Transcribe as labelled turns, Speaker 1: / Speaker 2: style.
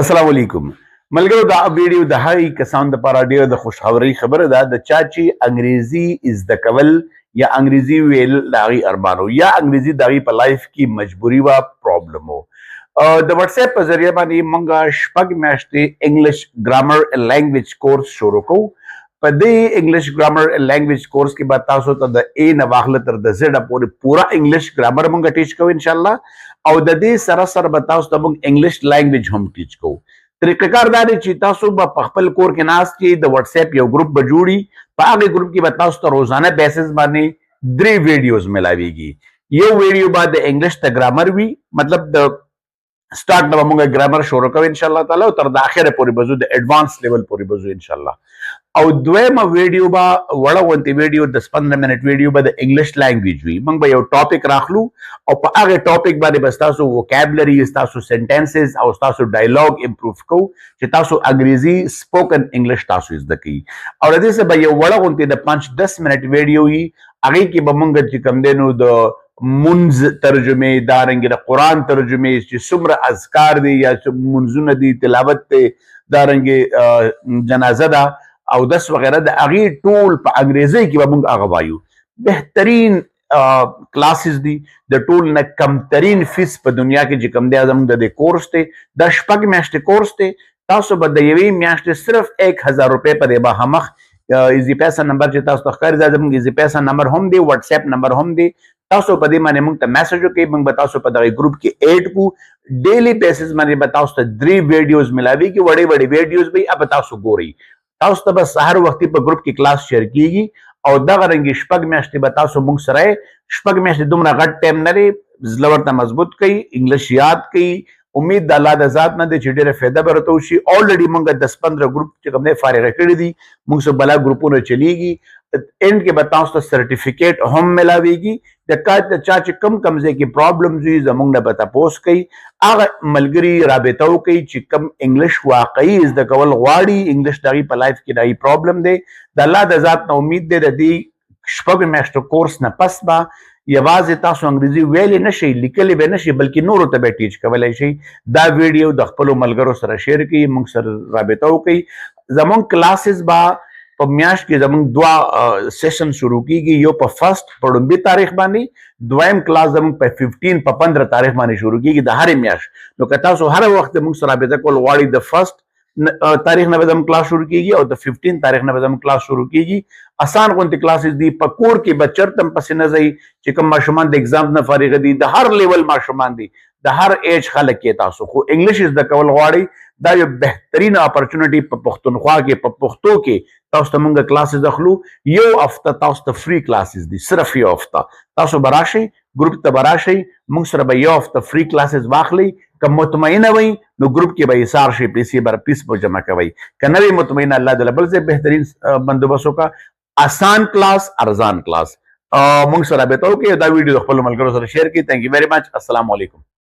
Speaker 1: السلام علیکم ملګرو دا ویډیو د هغې کسانو دپاره ډېره د خوشخبرۍ خبره ده د چا چې انګریزي زده کول یا انګریزي ویل د هغې ارمان یا انګریزي د هغې په لایف کې مجبوري وه پرابلم و د وټس اپ په ذریعه باندې موږ 6 میاشتې انګلیش ګرامر لینګویج کورس شروع کوو په دې انګلیش ګرامر لینګویج کورس کې به تاسو ته د A نه واخله تر د Z پورې پوره انګلیش ګرامر موږ ټیچ کوو انشاءالله او د دې سره سره به تاسو ته موږ انګلیش لینګویج هم ټیچ کوو طریقه کار دا دی چې تاسو به په خپل کور کې ناست کې د وټس اپ یو ګروپ به جوړي په هغې ګروپ کې به تاسو ته روزانه بیسز باندې 3 ویډیوز ملاویږي یو ویډیو به د انګلیش د ګرامر وي مطلب د سٹارټ نه موږ ګرامر شروع کوو ان شاء الله تعالی او تر د اخره پورې بزو د ایڈوانس لیول پورې بزو ان شاء الله او دویمه ویډیو به وړه غونتې ویډیو د 15 منټ ویډیو به د انګلیش لینګویج وي موږ به یو ټاپک راخلو او په هغه ټاپک باندې به تاسو ووکیبلري تاسو سنټنسز او تاسو ډایلاګ امپروف کوو چې تاسو انګریزي سپوکن انګلیش تاسو زده کړئ او د دې څخه به یو وړه غونتې د 5-10 منټ ویډیو وي هغې کې به موږ چې کوم دی نو د منز ترجمه دارنګ د قرآن ترجمه چې څومره اذکار دي یا منزونه دي تلاوت دی دارنګ جنازه ده او دس وغیره د هغې ټول په انګریزۍ کې به موږ هغه وایو بهترین کلاسز دي د ټول نه کمترین فیس په دنیا کې چې کوم دی زموږ د دې کورس دی دا 6 میاشتې کورس دی تاسو به د یوې میاشتې صرف 1000 روپۍ په دې به همخ ایزی پیسه نمبر چې تاسو ته ښکاري دا زموږ ایزی پیسه نمبر هم دی وټس اپ نمبر هم دی تاسو په دې باندې موږ ته میسج وکړئ موږ به تاسو په دغه ګروپ کې ایډ کړو ډیلی بیسس باندې به تاسو ته 3 ویډیوز ملاویږي وړې وړې ویډیوز به اب تاسو ګورئ تاسو ته به سهار وختي په ګروپ کې کلاس شیر کیږي او دغه رنګې 6 میاشتې به تاسو موږ سره 6 میاشتې دومره غټ ټایم نه دی زړه ورته مضبوط کوي انګلیش یاد کوي امید د الله د ذات نه دی چې ډېره فایده به راته وشي الریډي موږ 10-15 ګروپ چې کوم دی فارغه کړي دي موږ سره بلا ګروپونه چلیږي اینډ کې به تاسو ته سرټیفیکیټ هم ملاویږي د چا چې کم ځای کې پرابلمز وي زموږ نه به تپوس کوي هغه ملګري رابطه وکړي چې کم انګلیش واقعي زده کول غواړي انګلیش د هغې په لایف کې د هغې پرابلم دی د الله د ذات نه امید دی د دې 6 میاشتو کورس نه پس به یوازې تاسو انګریزي ویلی نشئ لیکلی به نشئ بلکې نورو ته به ټیچ کولی شئ دا ویډیو د خپلو ملګرو سره شیر کړئ موږ سره رابطه وکړئ زموږ کلاسز به په میاشت کې زموږ 2 سیشن شروع کیږي یو په فرست په لومبي تاریخ باندې دویم کلاس زموږ په 15 په 15 تاریخ باندې شروع کیږي د هرې میاشت نو که تاسو هر وخت موږ سره رابطه کول غواړئ د فرست تاریخ نه به زموږ کلاس شروع کیږي او د 15 تاریخ نه به زموږ کلاس شروع کیږي آسان غونتې کلاسز دي په کور کې به چرته هم پسې نه ځئ چې کوم ماشومان د ایګزام نه فارغه دي د هر لیول ماشومان دي د هر ایج خلک کې تاسو خو انګلیش زده کول غواړئ دا یو بهترین اپرچونټي په پښتونخوا کې په پښتو کې تاسو ته موږ کلاسز اخلو یو هفته تاسو ته فری کلاسز دي صرف یو هفته تاسو به راشئ ګروپ ته به راشئ موږ سره به یو هفته فری کلاسز واخلئ که مطمئنه وئ نو ګروپ کې به ایثار شئ پیسې به پیس به جمع کوئ که نه وئ مطمئنه الله د بل ځای بهترین بندوبست وکړه آسان کلاس ارزان کلاس موږ سره رابطه وکړئ دا ویډیو د خپلو ملګرو سره شیر کړئ تھینک یو ویری مچ السلام علیکم